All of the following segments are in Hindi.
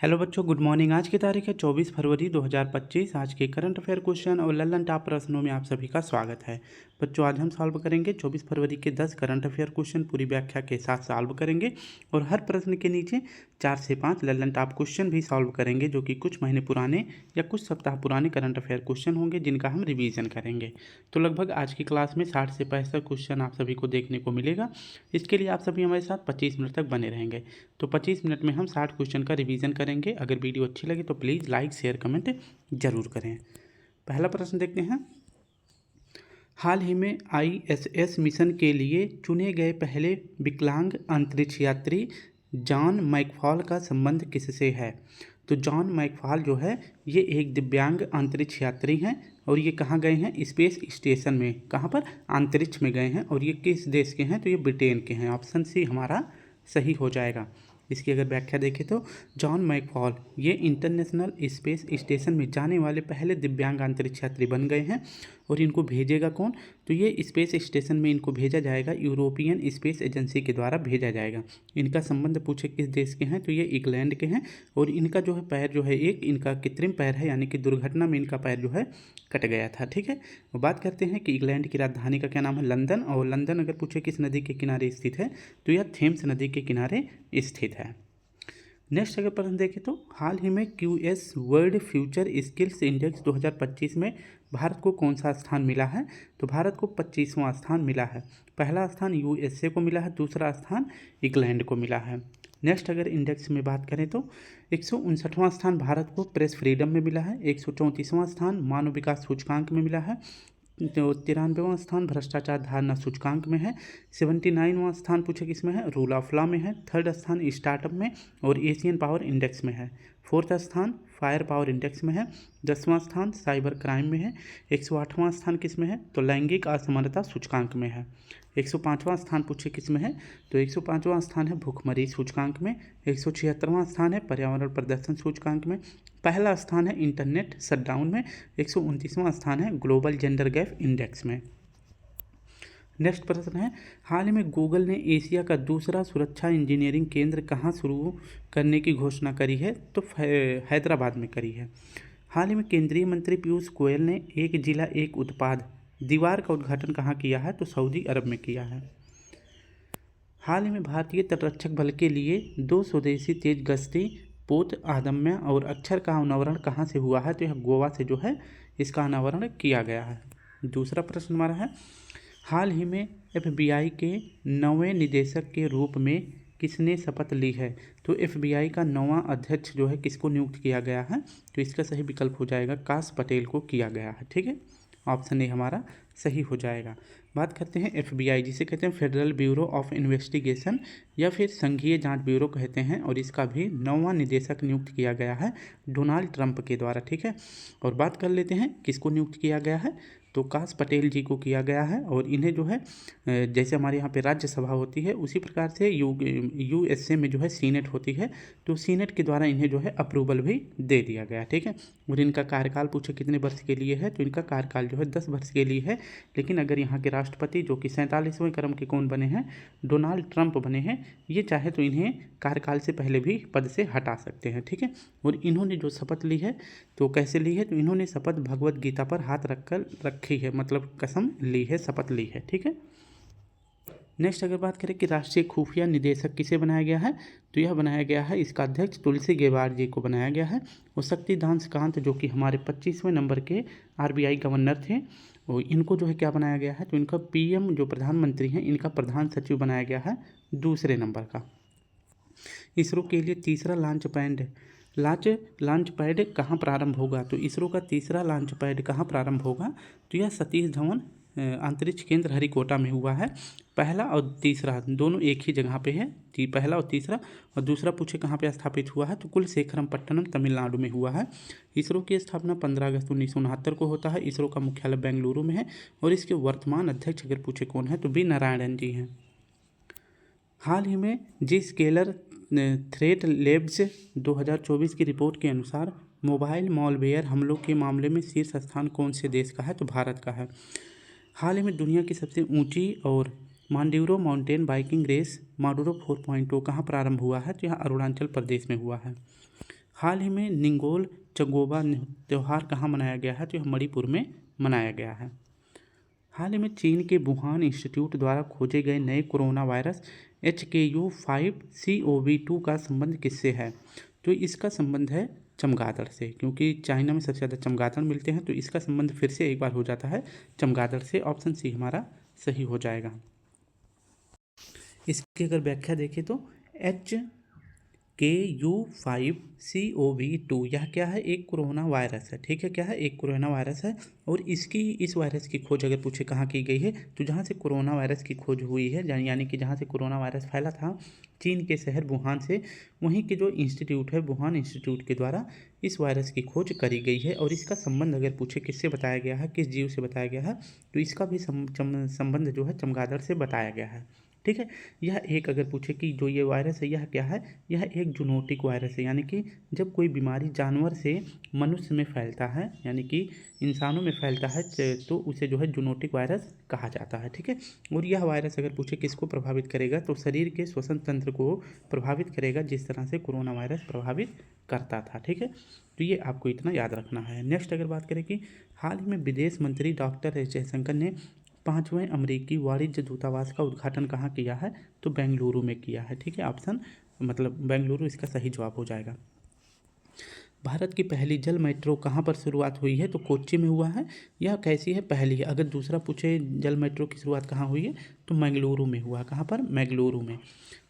हेलो बच्चों, गुड मॉर्निंग। आज की तारीख है 24 फरवरी 2025। आज के करंट अफेयर क्वेश्चन और लल्लन टॉप प्रश्नों में आप सभी का स्वागत है। बच्चों, आज हम सॉल्व करेंगे 24 फरवरी के 10 करंट अफेयर क्वेश्चन पूरी व्याख्या के साथ सॉल्व करेंगे और हर प्रश्न के नीचे 4 से 5 लल्लन टॉप क्वेश्चन भी सॉल्व करेंगे, जो कि कुछ महीने पुराने या कुछ सप्ताह पुराने करंट अफेयर क्वेश्चन होंगे जिनका हम रिवीजन करेंगे। तो लगभग आज की क्लास में 60 से 65 क्वेश्चन आप सभी को देखने को मिलेगा। इसके लिए आप सभी हमारे साथ 25 मिनट तक बने रहेंगे। तो 25 मिनट में हम 60 क्वेश्चन का रिवीजन करेंगे। अगर वीडियो अच्छी लगे तो प्लीज़ लाइक शेयर कमेंट जरूर करें। पहला प्रश्न देखते हैं। हाल ही में ISS मिशन के लिए चुने गए पहले विकलांग अंतरिक्ष यात्री जॉन मैकफॉल का संबंध किससे है? तो जॉन मैकफॉल जो है ये एक दिव्यांग अंतरिक्ष यात्री हैं और ये कहाँ गए हैं? स्पेस स्टेशन में। कहाँ पर? अंतरिक्ष में गए हैं। और ये किस देश के हैं? तो ये ब्रिटेन के हैं। ऑप्शन सी हमारा सही हो जाएगा। इसकी अगर व्याख्या देखें तो जॉन मैकफॉल ये इंटरनेशनल स्पेस स्टेशन में जाने वाले पहले दिव्यांग अंतरिक्ष यात्री बन गए हैं। और इनको भेजेगा कौन? तो ये स्पेस स्टेशन में इनको भेजा जाएगा, यूरोपियन स्पेस एजेंसी के द्वारा भेजा जाएगा। इनका संबंध पूछे किस देश के हैं? तो ये इंग्लैंड के हैं। और इनका जो है पैर जो है एक इनका कृत्रिम पैर है, यानी कि दुर्घटना में इनका पैर जो है कट गया था। ठीक है। वो बात करते हैं कि इंग्लैंड की राजधानी का क्या नाम है? लंदन। और लंदन अगर पूछे किस नदी के किनारे स्थित है? तो यह थेम्स नदी के किनारे स्थित है। नेक्स्ट अगर प्रश्न देखें तो हाल ही में QS world future skills index 2025 में भारत को कौन सा स्थान मिला है? तो भारत को 25वां स्थान मिला है। पहला स्थान USA को मिला है, दूसरा स्थान इंग्लैंड को मिला है। नेक्स्ट अगर इंडेक्स में बात करें तो 159वां स्थान भारत को प्रेस फ्रीडम में मिला है, 134वां स्थान मानव विकास सूचकांक में मिला है, तो 93वां स्थान भ्रष्टाचार धारणा सूचकांक में है, 79वां स्थान पूछे किसमें है? रूल ऑफ लॉ में है, थर्ड स्थान स्टार्टअप में और एशियन पावर इंडेक्स में है, फोर्थ स्थान फायर पावर इंडेक्स में है, 10वां स्थान साइबर क्राइम में है, 108वां स्थान किस में है? तो लैंगिक असमानता सूचकांक में है। 105वां स्थान पूछे किस में है? तो 105वां स्थान है भूखमरी सूचकांक में। 176वां स्थान है पर्यावरण प्रदर्शन सूचकांक में। पहला स्थान है इंटरनेट शटडाउन में। 129वां स्थान है ग्लोबल जेंडर गैप इंडेक्स में। नेक्स्ट प्रश्न है, हाल ही में गूगल ने एशिया का दूसरा सुरक्षा इंजीनियरिंग केंद्र कहाँ शुरू करने की घोषणा करी है? तो हैदराबाद में करी है। हाल ही में केंद्रीय मंत्री पीयूष गोयल ने एक जिला एक उत्पाद दीवार का उद्घाटन कहाँ किया है? तो सऊदी अरब में किया है। हाल ही में भारतीय तटरक्षक बल के लिए 2 स्वदेशी तेज गश्ती पोत अदम्य और अक्षर का अनावरण कहाँ से हुआ है? तो यह गोवा से जो है इसका अनावरण किया गया है। दूसरा प्रश्न हमारा है, हाल ही में FBI के 9वें निदेशक के रूप में किसने शपथ ली है? तो FBI का 9वां अध्यक्ष जो है किसको नियुक्त किया गया है? तो इसका सही विकल्प हो जाएगा काश पटेल को किया गया है। ठीक है, ऑप्शन ए हमारा सही हो जाएगा। बात करते हैं FBI, जिसे कहते हैं फेडरल ब्यूरो ऑफ इन्वेस्टिगेशन या फिर संघीय जांच ब्यूरो कहते हैं। और इसका भी 9वां निदेशक नियुक्त किया गया है डोनाल्ड ट्रंप के द्वारा। ठीक है, और बात कर लेते हैं किसको नियुक्त किया गया है? तो काश पटेल जी को किया गया है। और इन्हें जो है जैसे हमारे यहाँ पे राज्यसभा होती है उसी प्रकार से USA में जो है सीनेट होती है, तो सीनेट के द्वारा इन्हें जो है अप्रूवल भी दे दिया गया। ठीक है, और इनका कार्यकाल पूछे कितने वर्ष के लिए है? तो इनका कार्यकाल जो है 10 वर्ष के लिए है। लेकिन अगर यहाँ के राष्ट्रपति जो कि 47वें क्रम के कौन बने हैं? डोनाल्ड ट्रंप बने हैं। ये चाहे तो इन्हें कार्यकाल से पहले भी पद से हटा सकते हैं। ठीक है, और इन्होंने जो शपथ ली है तो कैसे ली है? तो इन्होंने शपथ भगवत गीता पर हाथ रखकर रखी है, मतलब कसम ली है, शपथ ली है। ठीक है। नेक्स्ट अगर बात करें कि राष्ट्रीय खुफिया निदेशक किसे बनाया गया है? तो यह बनाया गया है, इसका अध्यक्ष तुलसी गेवार जी को बनाया गया है। और शक्तिकांत कांत जो कि हमारे 25वें नंबर के RBI गवर्नर थे, और इनको जो है क्या बनाया गया है? तो इनका PM जो प्रधानमंत्री हैं इनका प्रधान सचिव बनाया गया है दूसरे नंबर का। इसरो के लिए तीसरा लॉन्च पैड कहाँ प्रारंभ होगा? तो इसरो का तीसरा लॉन्च पैड कहाँ प्रारंभ होगा? तो यह सतीश धवन अंतरिक्ष केंद्र हरिकोटा में हुआ है। पहला और तीसरा दोनों एक ही जगह पे है, पहला और तीसरा। और दूसरा पूछे कहाँ पे स्थापित हुआ है? तो कुलशेखरमपट्टनम तमिलनाडु में हुआ है। इसरो की स्थापना 15 अगस्त 1969 को होता है। इसरो का मुख्यालय बेंगलुरु में है। और इसके वर्तमान अध्यक्ष अगर पूछे कौन है? तो B नारायणन जी हैं। हाल ही में Zscaler थ्रेट लैब्स 2024 की रिपोर्ट के अनुसार मोबाइल मॉलवेयर हमलों के मामले में शीर्ष स्थान कौन से देश का है? तो भारत का है। हाल ही में दुनिया की सबसे ऊंची और मांडिवरो माउंटेन बाइकिंग रेस माडुरो 4.0 कहाँ प्रारंभ हुआ है? तो यह अरुणाचल प्रदेश में हुआ है। हाल ही में निंगोल चंगोबा त्यौहार कहाँ मनाया गया है? तो यह मणिपुर में मनाया गया है। हाल ही में चीन के वुहान इंस्टीट्यूट द्वारा खोजे गए नए कोरोना वायरस HKU5CoV2 का संबंध किससे है? तो इसका संबंध है चमगादड़ से, क्योंकि चाइना में सबसे ज़्यादा चमगादड़ मिलते हैं, तो इसका संबंध फिर से एक बार हो जाता है चमगादड़ से। ऑप्शन सी हमारा सही हो जाएगा। इसकी अगर व्याख्या देखें तो HKU5CoV2 यह क्या है? एक कोरोना वायरस है। ठीक है, क्या है? एक कोरोना वायरस है। और इस वायरस की खोज अगर पूछे कहाँ की गई है, तो जहाँ से कोरोना वायरस की खोज हुई है, यानी कि जहाँ से कोरोना वायरस फैला था चीन के शहर वुहान से, वहीं के जो इंस्टीट्यूट है वुहान इंस्टीट्यूट के द्वारा इस वायरस की खोज करी गई है। और इसका संबंध अगर पूछे किससे बताया गया है, किस जीव से बताया गया है, तो इसका भी संबंध जो है चमगादड़ से बताया गया है। ठीक है, यह एक अगर पूछे कि जो ये वायरस है यह क्या है, यह एक जूनोटिक वायरस है, यानी कि जब कोई बीमारी जानवर से मनुष्य में फैलता है, यानी कि इंसानों में फैलता है, तो उसे जो है जूनोटिक वायरस कहा जाता है। ठीक है, और यह वायरस अगर पूछे किसको प्रभावित करेगा, तो शरीर के श्वसन तंत्र को प्रभावित करेगा, जिस तरह से कोरोना वायरस प्रभावित करता था। ठीक है, तो ये आपको इतना याद रखना है। नेक्स्ट अगर बात करें कि हाल ही में विदेश मंत्री डॉक्टर एस जयशंकर ने 5वें अमेरिकी वाणिज्य दूतावास का उद्घाटन कहाँ किया है? तो बेंगलुरु में किया है। ठीक है, ऑप्शन मतलब बेंगलुरु इसका सही जवाब हो जाएगा। भारत की पहली जल मेट्रो कहाँ पर शुरुआत हुई है? तो कोच्चि में हुआ है। यह कैसी है? पहली है। अगर दूसरा पूछे जल मेट्रो की शुरुआत कहाँ हुई है, तो मंगलुरु में हुआ। कहाँ पर? मंगलुरु में।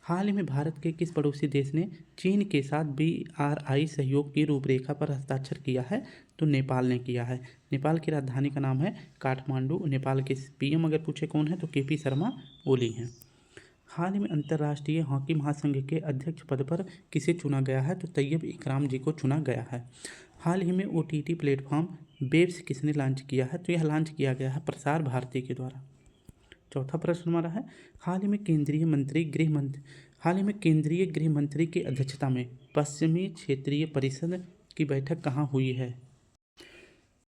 हाल ही में भारत के किस पड़ोसी देश ने चीन के साथ BRI सहयोग की रूपरेखा पर हस्ताक्षर किया है? तो नेपाल ने किया है। नेपाल की राजधानी का नाम है काठमांडू। नेपाल के PM अगर पूछे कौन है, तो KP शर्मा ओली हैं। हाल ही में अंतर्राष्ट्रीय हॉकी महासंघ के अध्यक्ष पद पर किसे चुना गया है? तो तैयब इकराम जी को चुना गया है। हाल ही में OTT प्लेटफॉर्म वेब्स किसने लॉन्च किया है? तो यह लॉन्च किया गया है प्रसार भारती के द्वारा। चौथा प्रश्न हमारा है, हाल ही में केंद्रीय गृह मंत्री की अध्यक्षता में पश्चिमी क्षेत्रीय परिषद की बैठक कहाँ हुई है?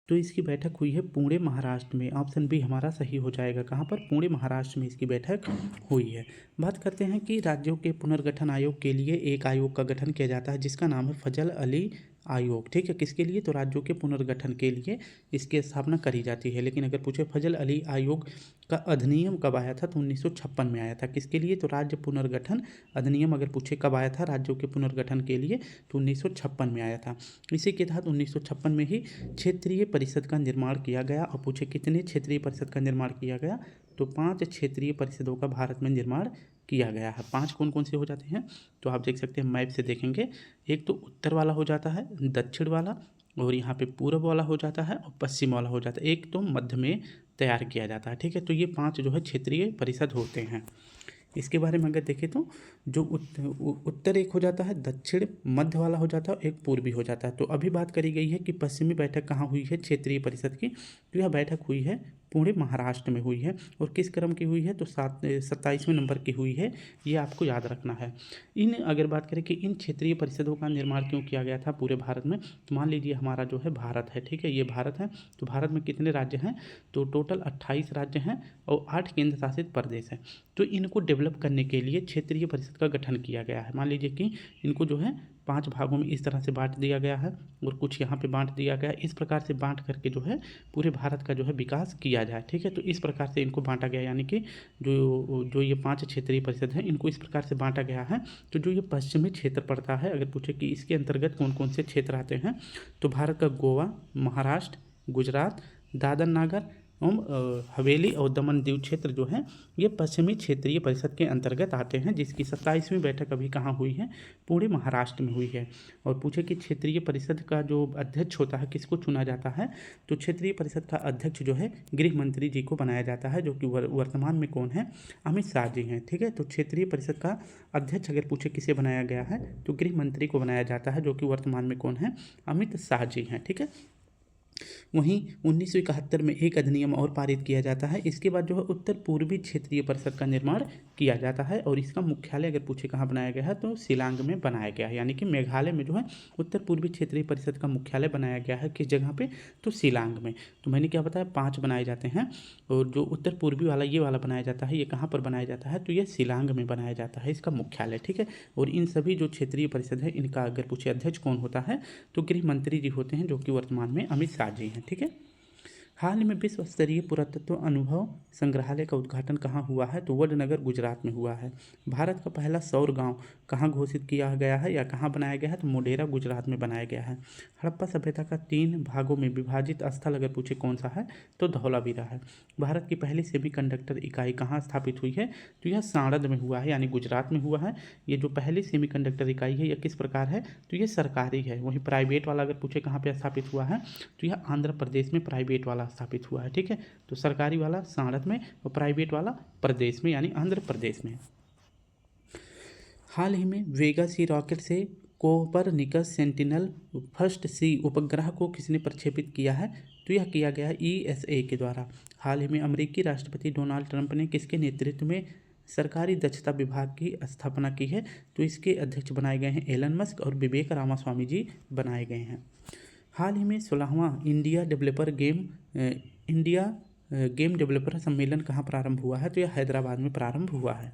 तो इसकी बैठक हुई है पुणे महाराष्ट्र में। ऑप्शन बी हमारा सही हो जाएगा। कहाँ पर? पुणे महाराष्ट्र में इसकी बैठक हुई है। बात करते हैं कि राज्यों के पुनर्गठन आयोग के लिए एक आयोग का गठन किया जाता है, जिसका नाम है फजल अली आयोग। ठीक है, किसके लिए? तो राज्यों के पुनर्गठन के लिए इसकी स्थापना करी जाती है। लेकिन अगर पूछे फजल अली आयोग का अधिनियम कब आया था, तो 1956 में आया था। किसके लिए? तो राज्य पुनर्गठन अधिनियम अगर पूछे कब आया था राज्यों के पुनर्गठन के लिए, तो 1956 में आया था। इसी के तहत 1956 में ही क्षेत्रीय परिषद का निर्माण किया गया। और पूछे कितने क्षेत्रीय परिषद का निर्माण किया गया, तो 5 क्षेत्रीय परिषदों का भारत में निर्माण किया गया है। 5 कौन कौन से हो जाते हैं, तो आप देख सकते हैं मैप से देखेंगे। एक तो उत्तर वाला हो जाता है, दक्षिण वाला, और यहाँ पे पूर्व वाला हो जाता है, और पश्चिम वाला हो जाता है। एक तो मध्य में तैयार किया जाता है। ठीक है, तो ये 5 जो है क्षेत्रीय परिषद होते हैं। इसके बारे में अगर देखें तो जो उत्तर एक हो जाता है, दक्षिण मध्य वाला हो जाता है, एक पूर्वी हो जाता है। तो अभी बात करी गई है कि पश्चिमी बैठक कहाँ हुई है क्षेत्रीय परिषद की, तो यह बैठक हुई है पुणे महाराष्ट्र में हुई है। और किस क्रम की हुई है, तो 27वें नंबर की हुई है। ये आपको याद रखना है। अगर बात करें कि इन क्षेत्रीय परिषदों का निर्माण क्यों किया गया था पूरे भारत में, तो मान लीजिए हमारा जो है भारत है। ठीक है, ये भारत है। तो भारत में कितने राज्य हैं, तो टोटल 28 राज्य हैं और 8 केंद्र शासित प्रदेश हैं। तो इनको डेवलप करने के लिए क्षेत्रीय परिषद का गठन किया गया है। मान लीजिए कि इनको जो है 5 भागों में इस तरह से बांट दिया गया है, और कुछ यहाँ पे बांट दिया गया। इस प्रकार से बांट करके जो है पूरे भारत का जो है विकास किया जाए। ठीक है, तो इस प्रकार से इनको बांटा गया, यानी कि जो ये 5 क्षेत्रीय परिषद हैं इनको इस प्रकार से बांटा गया है। तो जो ये पश्चिमी क्षेत्र पड़ता है, अगर पूछे कि इसके अंतर्गत कौन कौन से क्षेत्र आते हैं, तो भारत का गोवा, महाराष्ट्र, गुजरात, दादर नागर हवेली और दमन दीव क्षेत्र जो है ये पश्चिमी क्षेत्रीय परिषद के अंतर्गत आते हैं, जिसकी 27वीं बैठक अभी कहाँ हुई है, पुणे महाराष्ट्र में हुई है। और पूछे कि क्षेत्रीय परिषद का जो अध्यक्ष होता है किसको चुना जाता है, तो क्षेत्रीय परिषद का अध्यक्ष जो है गृह मंत्री जी को बनाया जाता है, जो कि वर्तमान में कौन है, अमित शाह जी हैं। ठीक है, तो क्षेत्रीय परिषद का अध्यक्ष अगर पूछे किसे बनाया गया है, तो गृह मंत्री को बनाया जाता है, जो कि वर्तमान में कौन है, अमित शाह जी हैं। ठीक है, वहीं 1971 में एक अधिनियम और पारित किया जाता है। इसके बाद जो है उत्तर पूर्वी क्षेत्रीय परिषद का निर्माण किया जाता है और इसका मुख्यालय अगर पूछे कहाँ बनाया गया है तो शिलांग में बनाया गया है। यानी कि मेघालय में जो है उत्तर पूर्वी क्षेत्रीय परिषद का मुख्यालय बनाया गया है किस जगह पे, तो शिलांग में। तो मैंने क्या बताया, 5 बनाए जाते हैं और जो उत्तर पूर्वी वाला ये वाला बनाया जाता है ये कहाँ पर बनाया जाता है, तो ये शिलांग में बनाया जाता है इसका मुख्यालय। ठीक है, और इन सभी जो क्षेत्रीय परिषद है इनका अगर पूछे अध्यक्ष कौन होता है तो गृह मंत्री जी होते हैं, जो कि वर्तमान में अमित शाह जी हैं। ठीक है, हाल ही में विश्व स्तरीय पुरातत्व अनुभव संग्रहालय का उद्घाटन कहाँ हुआ है, तो वडनगर गुजरात में हुआ है। भारत का पहला सौर गांव कहाँ घोषित किया गया है या कहाँ बनाया गया है, तो मोढेरा गुजरात में बनाया गया है। हड़प्पा सभ्यता का 3 भागों में विभाजित स्थल अगर पूछे कौन सा है, तो धौलावीरा है। भारत की पहली सेमीकंडक्टर इकाई कहाँ स्थापित हुई है, तो यह सांड़द में हुआ है, यानी गुजरात में हुआ है। ये जो पहली सेमीकंडक्टर इकाई है यह किस प्रकार है, तो ये सरकारी है। वहीं प्राइवेट वाला अगर पूछे कहाँ पे स्थापित हुआ है, तो यह आंध्र प्रदेश में प्राइवेट वाला स्थापित हुआ है। ठीक है, तो सरकारी वाला सांड़द में और प्राइवेट वाला प्रदेश में यानी आंध्र प्रदेश में। हाल ही में वेगा सी रॉकेट से कोपरनिकस सेंटिनल फर्स्ट सी उपग्रह को किसने प्रक्षेपित किया है, तो यह किया गया है ESA के द्वारा। हाल ही में अमेरिकी राष्ट्रपति डोनाल्ड ट्रंप ने किसके नेतृत्व में सरकारी दक्षता विभाग की स्थापना की है, तो इसके अध्यक्ष बनाए गए हैं एलन मस्क और विवेक रामास्वामी जी बनाए गए हैं। हाल ही में 16वां इंडिया गेम डेवलपर सम्मेलन कहाँ प्रारंभ हुआ है, तो यह हैदराबाद में प्रारंभ हुआ है।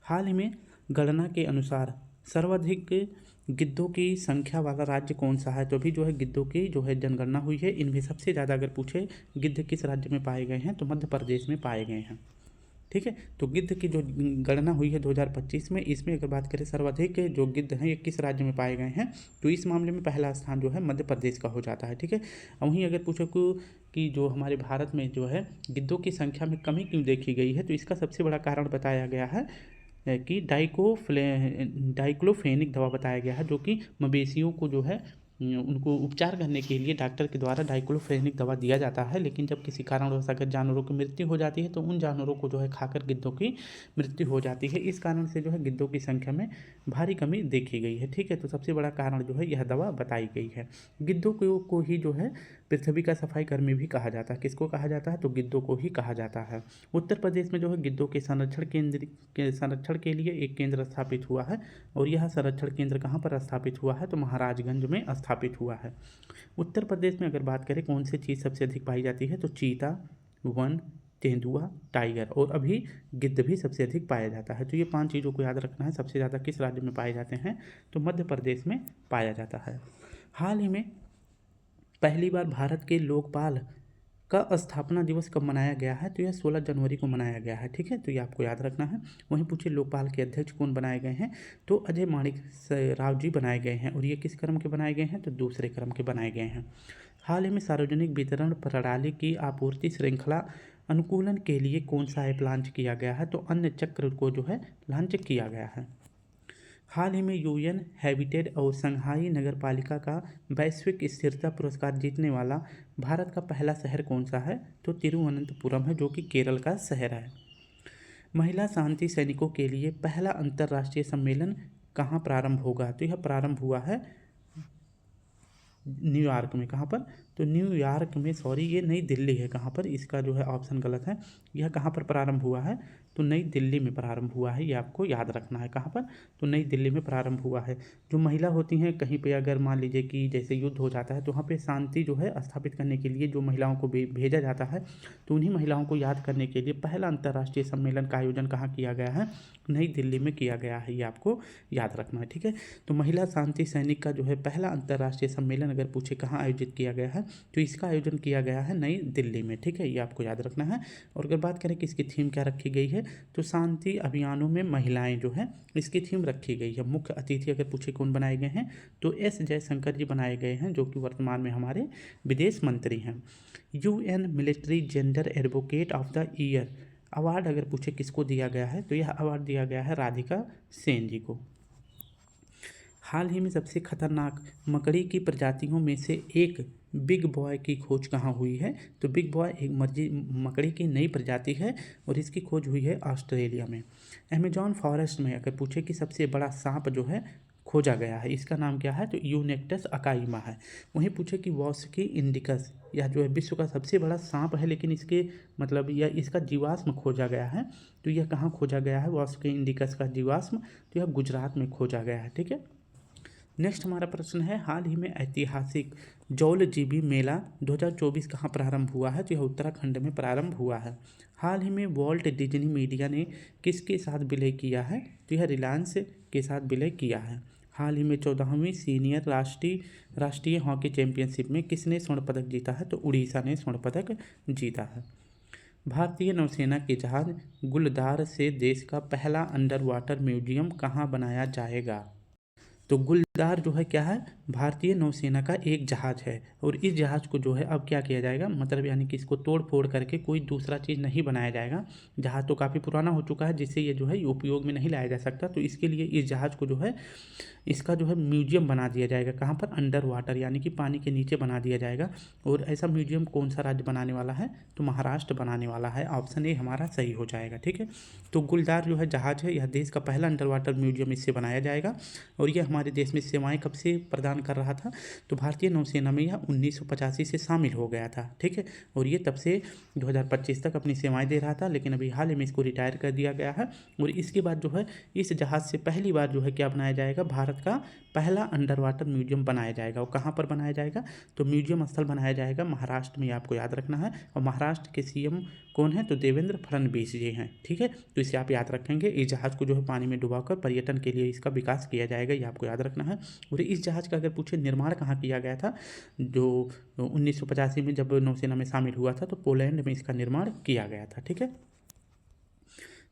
हाल ही में गणना के अनुसार सर्वाधिक गिद्धों की संख्या वाला राज्य कौन सा है, तो अभी जो है गिद्धों की जो है जनगणना हुई है, इनमें सबसे ज़्यादा अगर पूछे गिद्ध किस राज्य में पाए गए हैं, तो मध्य प्रदेश में पाए गए हैं। ठीक है, तो गिद्ध की जो गणना हुई है 2025 में, इसमें अगर बात करें सर्वाधिक जो गिद्ध हैं ये किस राज्य में पाए गए हैं, तो इस मामले में पहला स्थान जो है मध्य प्रदेश का हो जाता है। ठीक है, वहीं अगर पूछो कि जो हमारे भारत में जो है गिद्धों की संख्या में कमी क्यों देखी गई है, तो इसका सबसे बड़ा कारण बताया गया है कि डाइक्लोफेनिक दवा बताया गया है, जो कि मवेशियों को जो है उनको उपचार करने के लिए डॉक्टर के द्वारा डाइक्लोफेनिक दवा दिया जाता है। लेकिन जब किसी कारणवश अगर जानवरों की मृत्यु हो जाती है तो उन जानवरों को जो है खाकर गिद्धों की मृत्यु हो जाती है। इस कारण से जो है गिद्धों की संख्या में भारी कमी देखी गई है। ठीक है, तो सबसे बड़ा कारण जो है यह दवा बताई गई है। गिद्धों को ही जो है पृथ्वी का सफाई कर्मी भी कहा जाता है। किसको कहा जाता है, तो गिद्धों को ही कहा जाता है। उत्तर प्रदेश में जो है गिद्धों के संरक्षण के लिए एक केंद्र स्थापित हुआ है और यह संरक्षण केंद्र कहाँ पर स्थापित हुआ है, तो महाराजगंज में स्थापित हुआ है। उत्तर प्रदेश में अगर बात करें कौन सी चीज़ सबसे अधिक पाई जाती है, तो चीता, वन, तेंदुआ, टाइगर और अभी गिद्ध भी सबसे अधिक पाया जाता है। तो ये 5 चीज़ों को याद रखना है। सबसे ज़्यादा किस राज्य में पाए जाते हैं, तो मध्य प्रदेश में पाया जाता है। हाल ही में पहली बार भारत के लोकपाल का स्थापना दिवस कब मनाया गया है, तो यह 16 जनवरी को मनाया गया है। ठीक है, तो ये आपको याद रखना है। वहीं पूछे लोकपाल के अध्यक्ष कौन बनाए गए हैं, तो अजय माणिक राव जी बनाए गए हैं और ये किस क्रम के बनाए गए हैं, तो दूसरे क्रम के बनाए गए हैं। हाल ही में सार्वजनिक वितरण प्रणाली की आपूर्ति श्रृंखला अनुकूलन के लिए कौन सा ऐप लॉन्च किया गया है, तो अन्य चक्र को जो है लॉन्च किया गया है। हाल ही में UN हैबिटेट और संघाई नगरपालिका का वैश्विक स्थिरता पुरस्कार जीतने वाला भारत का पहला शहर कौन सा है, तो तिरुवनंतपुरम है, जो कि केरल का शहर है। महिला शांति सैनिकों के लिए पहला अंतर्राष्ट्रीय सम्मेलन कहाँ प्रारंभ होगा, तो यह प्रारंभ हुआ है न्यूयॉर्क में। कहाँ पर, तो न्यूयॉर्क में, सॉरी ये नई दिल्ली है। कहाँ पर, इसका जो है ऑप्शन गलत है। यह कहाँ पर प्रारंभ हुआ है, तो नई दिल्ली में प्रारंभ हुआ है। ये आपको याद रखना है। कहाँ पर, तो नई दिल्ली में प्रारंभ हुआ है। जो महिला होती हैं कहीं पे अगर मान लीजिए कि जैसे युद्ध हो जाता है तो वहाँ पे शांति जो है स्थापित करने के लिए जो महिलाओं को भेजा जाता है, तो उन्हीं महिलाओं को याद करने के लिए पहला अंतर्राष्ट्रीय सम्मेलन का आयोजन कहाँ किया गया है, नई दिल्ली में किया गया है। ये आपको याद रखना है। ठीक है, तो महिला शांति सैनिक का जो है पहला अंतर्राष्ट्रीय सम्मेलन अगर पूछे कहाँ आयोजित किया गया है, तो इसका आयोजन किया गया है नई दिल्ली में। ठीक है, ये आपको याद रखना है। और अगर बात करें कि इसकी थीम क्या रखी गई है, तो शांति अभियानों में महिलाएं जो है इसकी थीम रखी गई है। मुख्य अतिथि अगर पूछे कौन बनाए गए हैं, तो S जयशंकर जी बनाए गए हैं, जो कि वर्तमान में हमारे विदेश मंत्री हैं। UN military gender advocate of the year award अगर पूछे किसको दिया गया है, तो यह अवार्ड दिया गया है राधिका सेन जी को। हाल ही में सबसे खतरनाक मकड़ी की प्रजातियों में से एक बिग बॉय की खोज कहाँ हुई है, तो बिग बॉय एक मकड़ी की नई प्रजाति है और इसकी खोज हुई है ऑस्ट्रेलिया में। अमेजॉन फॉरेस्ट में अगर पूछे कि सबसे बड़ा सांप जो है खोजा गया है। इसका नाम क्या है? तो यूनेक्टस अकाइमा है। वहीं पूछे कि वॉस्की इंडिकस, यह जो है विश्व का सबसे बड़ा सांप है, लेकिन इसके मतलब यह इसका जीवाश्म खोजा गया है। तो यह कहाँ खोजा गया है वॉस्की इंडिकस का जीवाश्म? तो यह गुजरात में खोजा गया है। ठीक है। नेक्स्ट हमारा प्रश्न है, हाल ही में ऐतिहासिक जौलजीबी मेला 2024 कहाँ प्रारंभ हुआ है? तो यह उत्तराखंड में प्रारंभ हुआ है। हाल ही में वॉल्ट डिज्नी मीडिया ने किसके साथ विलय किया है? तो यह रिलायंस के साथ विलय किया है। हाल ही में 14वीं सीनियर राष्ट्रीय हॉकी चैंपियनशिप में किसने स्वर्ण पदक जीता है? तो उड़ीसा ने स्वर्ण पदक जीता है। भारतीय नौसेना के जहाज गुलदार से देश का पहला अंडर वाटर म्यूजियम कहाँ बनाया जाएगा? तो गुलदार जो है क्या है? भारतीय नौसेना का एक जहाज है, और इस जहाज को जो है अब क्या किया जाएगा, मतलब यानी कि इसको तोड़ फोड़ करके कोई दूसरा चीज़ नहीं बनाया जाएगा। जहाज तो काफ़ी पुराना हो चुका है, जिससे ये जो है उपयोग में नहीं लाया जा सकता। तो इसके लिए इस जहाज को जो है इसका जो है म्यूजियम बना दिया जाएगा। कहाँ पर? अंडर वाटर, यानी कि पानी के नीचे बना दिया जाएगा। और ऐसा म्यूजियम कौन सा राज्य बनाने वाला है? तो महाराष्ट्र बनाने वाला है। ऑप्शन ए हमारा सही हो जाएगा। ठीक है। तो गुलदार जो है जहाज है, यह देश का पहला अंडर वाटर म्यूजियम इससे बनाया जाएगा। और यह हमारे देश में सेवाएं कब से प्रदान कर रहा था? तो भारतीय नौसेना में यह 1985 से शामिल हो गया था। ठीक है। और ये तब से 2025 तक अपनी सेवाएं दे रहा था, लेकिन अभी हाल ही में इसको रिटायर कर दिया गया है। और इसके बाद जो है इस जहाज़ से पहली बार जो है क्या बनाया जाएगा? भारत का पहला अंडर वाटर म्यूजियम बनाया जाएगा। और कहाँ पर बनाया जाएगा? तो म्यूजियम स्थल बनाया जाएगा महाराष्ट्र में, आपको याद रखना है। और महाराष्ट्र के सीएम कौन है? तो देवेंद्र फडणवीस जी हैं। ठीक है। तो इसे आप याद रखेंगे। इस जहाज़ को जो है पानी में डुबाकर पर्यटन के लिए इसका विकास किया जाएगा, ये आपको याद रखना है। और इस जहाज़ का अगर पूछे निर्माण कहाँ किया गया था, जो 1985 में जब नौसेना में शामिल हुआ था, तो पोलैंड में इसका निर्माण किया गया था। ठीक है।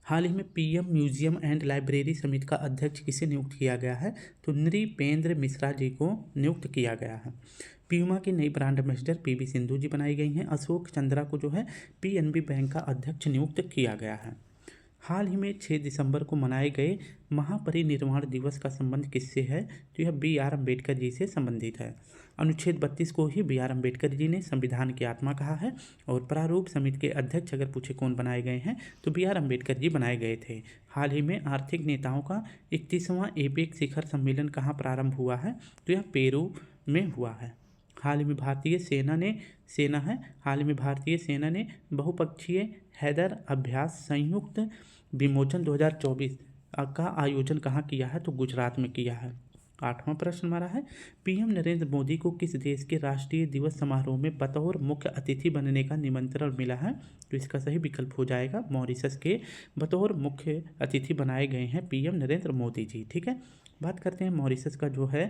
हाल ही में पीएम म्यूजियम एंड लाइब्रेरी समिति का अध्यक्ष किसे नियुक्त किया गया है? तो नृपेंद्र मिश्रा जी को नियुक्त किया गया है। प्यूमा की नई ब्रांड एम्बेसडर पीवी सिंधु जी बनाई गई हैं। अशोक चंद्रा को जो है पीएनबी बैंक का अध्यक्ष नियुक्त किया गया है। हाल ही में 6 दिसंबर को मनाए गए महापरिनिर्वाण दिवस का संबंध किससे है? तो यह बी.आर. अम्बेडकर जी से संबंधित है। अनुच्छेद 32 को ही बी.आर. अम्बेडकर जी ने संविधान की आत्मा कहा है। और प्रारूप समिति के अध्यक्ष अगर पूछे कौन बनाए गए हैं, तो बी.आर. अम्बेडकर जी बनाए गए थे। हाल ही में आर्थिक नेताओं का 31वां एपेक शिखर सम्मेलन कहाँ प्रारंभ हुआ है? तो यह पेरू में हुआ है। हाल ही में भारतीय सेना ने बहुपक्षीय हैदर अभ्यास संयुक्त विमोचन 2024 का आयोजन कहाँ किया है? तो गुजरात में किया है। 8वां प्रश्न हमारा है, पीएम नरेंद्र मोदी को किस देश के राष्ट्रीय दिवस समारोह में बतौर मुख्य अतिथि बनने का निमंत्रण मिला है? तो इसका सही विकल्प हो जाएगा मॉरिशस के बतौर मुख्य अतिथि बनाए गए हैं पीएम नरेंद्र मोदी जी। ठीक है। बात करते हैं मॉरिशस का जो है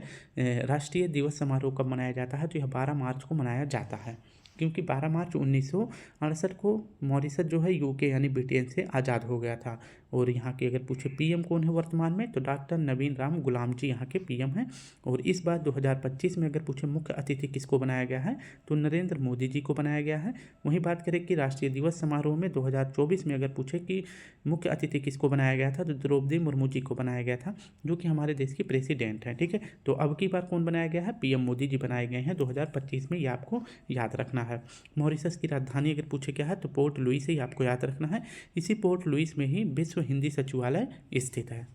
राष्ट्रीय दिवस समारोह कब मनाया जाता है? तो यह 12 मार्च को मनाया जाता है, क्योंकि 12 मार्च 1968 को मॉरिशस जो है यूके यानी ब्रिटेन से आज़ाद हो गया था। और यहाँ के अगर पूछे पीएम कौन है वर्तमान में, तो डॉक्टर नवीन राम गुलाम जी यहाँ के पीएम हैं। और इस बार 2025 में अगर पूछे मुख्य अतिथि किसको बनाया गया है, तो नरेंद्र मोदी जी को बनाया गया है। वहीं बात करें कि राष्ट्रीय दिवस समारोह में 2024 में अगर पूछे कि मुख्य अतिथि किसको बनाया गया था, तो द्रौपदी मुर्मू जी को बनाया गया था, जो कि हमारे देश की प्रेसिडेंट हैं। ठीक है। तो अब की बार कौन बनाया गया है? पीएम मोदी जी बनाए गए हैं 2025 में, ये आपको याद रखना है। मॉरिशस की राजधानी अगर पूछे क्या है, तो पोर्ट लुइस ही आपको याद रखना है। इसी पोर्ट लुइस में ही विश्व हिंदी सचिवालय स्थित है।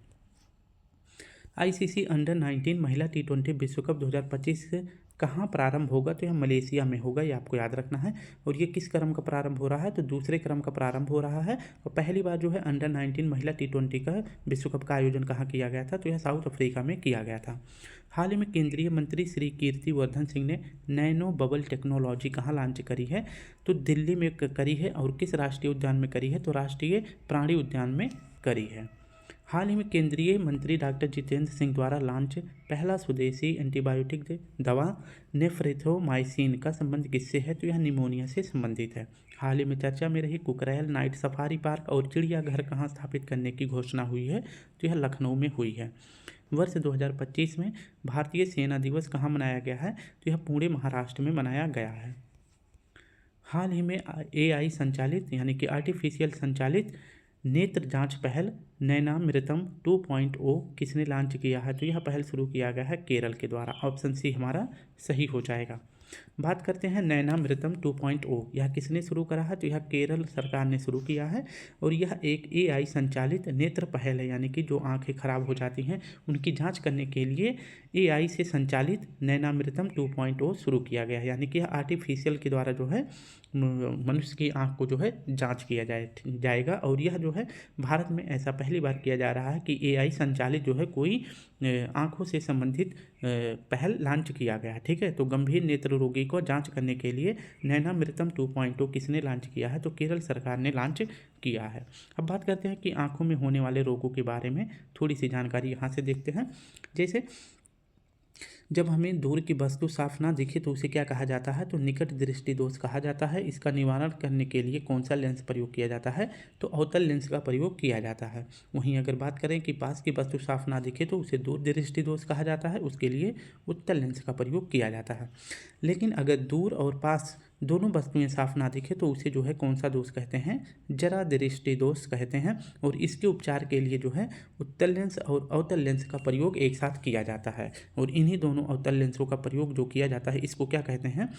आईसीसी अंडर 19 महिला T20 विश्व कप 2025 कहाँ प्रारंभ होगा? तो यह मलेशिया में होगा, ये आपको याद रखना है। और ये किस क्रम का प्रारंभ हो रहा है? तो दूसरे क्रम का प्रारंभ हो रहा है। और पहली बार जो है अंडर 19 महिला T20 का विश्व कप का आयोजन कहाँ किया गया था? तो यह साउथ अफ्रीका में किया गया था। हाल ही में केंद्रीय मंत्री श्री कीर्तिवर्धन सिंह ने नैनो बबल टेक्नोलॉजी कहाँ लॉन्च करी है? तो दिल्ली में करी है। और किस राष्ट्रीय उद्यान में करी है? तो राष्ट्रीय प्राणी उद्यान में करी है। हाल ही में केंद्रीय मंत्री डॉक्टर जितेंद्र सिंह द्वारा लॉन्च पहला स्वदेशी एंटीबायोटिक दवा नेफ्रेथोमाइसिन का संबंध किससे है? तो यह निमोनिया से संबंधित है। हाल ही में चर्चा में रही कुकरैल नाइट सफारी पार्क और चिड़ियाघर कहाँ स्थापित करने की घोषणा हुई है? तो यह लखनऊ में हुई है। वर्ष 2025 में भारतीय सेना दिवस कहाँ मनाया गया है? तो यह पुणे महाराष्ट्र में मनाया गया है। हाल ही में AI संचालित यानी कि आर्टिफिशियल संचालित नेत्र जांच पहल नैनामृतम 2.0 किसने लॉन्च किया है? तो यह पहल शुरू किया गया है केरल के द्वारा। ऑप्शन सी हमारा सही हो जाएगा। बात करते हैं नैनामृतम 2.0, यह किसने शुरू करा है? तो यह केरल सरकार ने शुरू किया है और यह एक AI संचालित नेत्र पहल है, यानी कि जो आंखें खराब हो जाती हैं उनकी जांच करने के लिए AI से संचालित नैनामृतम 2.0 शुरू किया गया है, यानी कि यह आर्टिफिशियल के द्वारा जो है मनुष्य की आंख को जो है जांच किया जाएगा। और यह जो है भारत में ऐसा पहली बार किया जा रहा है कि AI संचालित जो है कोई आंखों से संबंधित पहल लॉन्च किया गया है। ठीक है, तो गंभीर नेत्र रोगी को जांच करने के लिए नैनामृतम 2.0 किसने लॉन्च किया है? तो केरल सरकार ने लॉन्च किया है। अब बात करते हैं कि आंखों में होने वाले रोगों के बारे में थोड़ी सी जानकारी यहाँ से देखते हैं। जैसे जब हमें दूर की वस्तु साफ ना दिखे तो उसे क्या कहा जाता है? तो निकट दृष्टि दोष कहा जाता है। इसका निवारण करने के लिए कौन सा लेंस प्रयोग किया जाता है? तो अवतल लेंस का प्रयोग किया जाता है। वहीं अगर बात करें कि पास की वस्तु साफ ना दिखे तो उसे दूर दृष्टि दोष कहा जाता है, उसके लिए उत्तल लेंस का प्रयोग किया जाता है। लेकिन अगर दूर और पास दोनों वस्तुएं साफ ना दिखे तो उसे जो है कौन सा दोष कहते हैं? जरा दृष्टि दोष कहते हैं। और इसके उपचार के लिए जो है उत्तल लेंस और अवतल लेंस का प्रयोग एक साथ किया जाता है। और इन्हीं दोनों अवतल लेंसों का प्रयोग जो किया जाता है इसको क्या कहते हैं?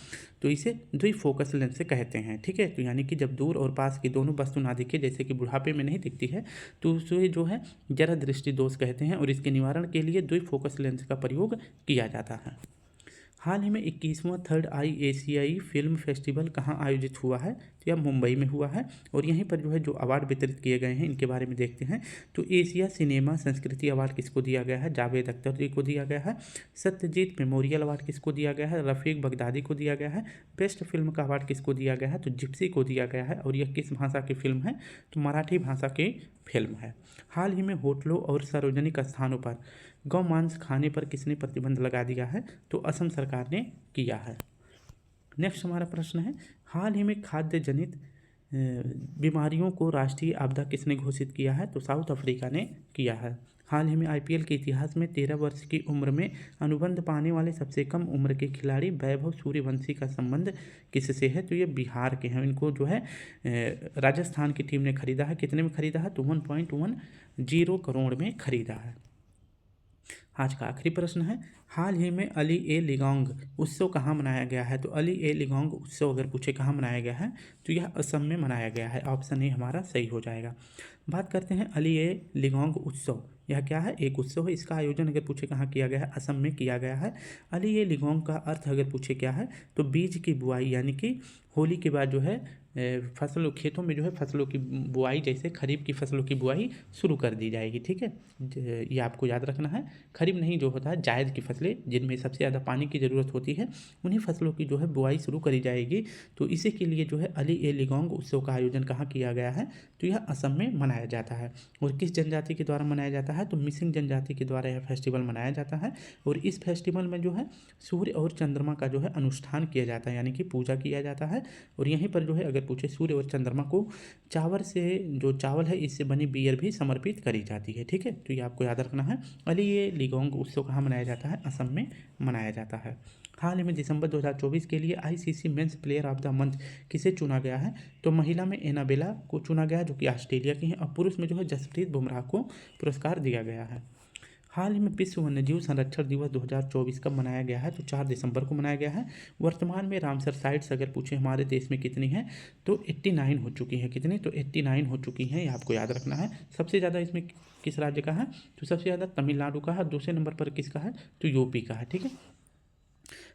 तो इसे द्विफोकस लेंस कहते हैं। ठीक है, तो यानी कि जब दूर और पास की दोनों वस्तु ना दिखे, जैसे कि बुढ़ापे में नहीं दिखती है, तो उसे जो है जरा दृष्टि दोष कहते हैं और इसके निवारण के लिए द्विफोकस लेंस का प्रयोग किया जाता है। हाल ही में 21वां थर्ड आई एशियाई फिल्म फेस्टिवल कहाँ आयोजित हुआ है? तो यह मुंबई में हुआ है। और यहीं पर जो है जो अवार्ड वितरित किए गए हैं इनके बारे में देखते हैं। तो एशिया सिनेमा संस्कृति अवार्ड किसको दिया गया है? जावेद अख्तर जी को दिया गया है। सत्यजीत मेमोरियल अवार्ड किसको दिया गया है? रफ़ीक बगदादी को दिया गया है। बेस्ट फिल्म का अवार्ड किसको दिया गया है? तो जिप्सी को दिया गया है। और यह किस भाषा की फिल्म है? तो मराठी भाषा की फिल्म है। हाल ही में होटलों और सार्वजनिक स्थानों पर गौमांस खाने पर किसने प्रतिबंध लगा दिया है? तो असम सरकार ने किया है। नेक्स्ट हमारा प्रश्न है, हाल ही में खाद्य जनित बीमारियों को राष्ट्रीय आपदा किसने घोषित किया है? तो साउथ अफ्रीका ने किया है। हाल ही में IPL के इतिहास में 13 वर्ष की उम्र में अनुबंध पाने वाले सबसे कम उम्र के खिलाड़ी वैभव सूर्यवंशी का संबंध किससे है? तो ये बिहार के हैं। इनको जो है राजस्थान की टीम ने खरीदा है। कितने में खरीदा है? तो 1.10 करोड़ में खरीदा है। आज का आखिरी प्रश्न है, हाल ही में अली ए लिगांग उत्सव कहाँ मनाया गया है? तो अली ए लिगांग उत्सव अगर पूछे कहाँ मनाया गया है तो यह असम में मनाया गया है। ऑप्शन ए हमारा सही हो जाएगा। बात करते हैं अली ए लिगांग उत्सव, यह क्या है? एक उत्सव है। इसका आयोजन अगर पूछे कहाँ किया गया है? असम में किया गया है। अली ए लिगांग का अर्थ अगर पूछे क्या है? तो बीज की बुआई, यानी कि होली के बाद जो है फसलों खेतों में जो है फसलों की बुआई, जैसे खरीफ की फसलों की बुआई शुरू कर दी जाएगी। ठीक है, ये आपको याद रखना है। खरीफ नहीं, जो होता है जायद की फसलें जिनमें सबसे ज़्यादा पानी की ज़रूरत होती है, उन्हीं फसलों की जो है बुआई शुरू करी जाएगी। तो इसी के लिए जो है अली ए लिगांग उत्सव का आयोजन कहाँ किया गया है? तो यह असम में मनाया जाता है। और किस जनजाति के द्वारा मनाया जाता है? तो मिसिंग जनजाति के द्वारा यह फेस्टिवल मनाया जाता है। और इस फेस्टिवल में जो है सूर्य और चंद्रमा का जो है अनुष्ठान किया जाता है, यानी कि पूजा किया जाता है। और यहीं पर जो है अगर पूछे सूर्य और चंद्रमा को चावल से, जो चावल है इससे बनी बियर भी समर्पित करी जाती है। ठीक है, तो ये आपको याद रखना है। अली ए लिगांग उत्सव कहाँ मनाया जाता है? असम में मनाया जाता है। हाल ही में दिसंबर 2024 के लिए ICC men's player of the month किसे चुना गया है? तो महिला में एनाबेला को चुना गया, जो कि ऑस्ट्रेलिया की हैं। और पुरुष में जो है जसप्रीत बुमराह को पुरस्कार दिया गया है। हाल ही में विश्व वन्यजीव संरक्षण दिवस 2024 कब मनाया गया है? तो 4 दिसंबर को मनाया गया है। वर्तमान में रामसर साइट्स अगर पूछे हमारे देश में कितनी हैं, तो 89 हो चुकी हैं। कितनी? तो 89 हो चुकी हैं, ये आपको याद रखना है। सबसे ज़्यादा इसमें किस राज्य का है? तो सबसे ज़्यादा तमिलनाडु का है। दूसरे नंबर पर किसका है? तो यूपी का है। ठीक है,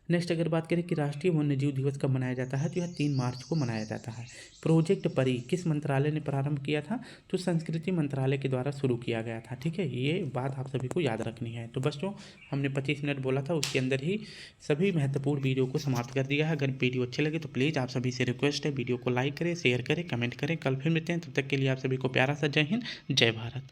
नेक्स्ट अगर बात करें कि राष्ट्रीय वन्यजीव दिवस कब मनाया जाता है, तो यह 3 मार्च को मनाया जाता है। प्रोजेक्ट परी किस मंत्रालय ने प्रारंभ किया था? तो संस्कृति मंत्रालय के द्वारा शुरू किया गया था। ठीक है, ये बात आप सभी को याद रखनी है। तो बच्चों, हमने 25 मिनट बोला था, उसके अंदर ही सभी महत्वपूर्ण वीडियो को समाप्त कर दिया है। अगर वीडियो अच्छे लगे तो प्लीज़ आप सभी से रिक्वेस्ट है, वीडियो को लाइक करें, शेयर करें, कमेंट करें। कल फिर मिलते हैं, तब तक के लिए आप सभी को प्यारा सा जय हिंद, जय भारत।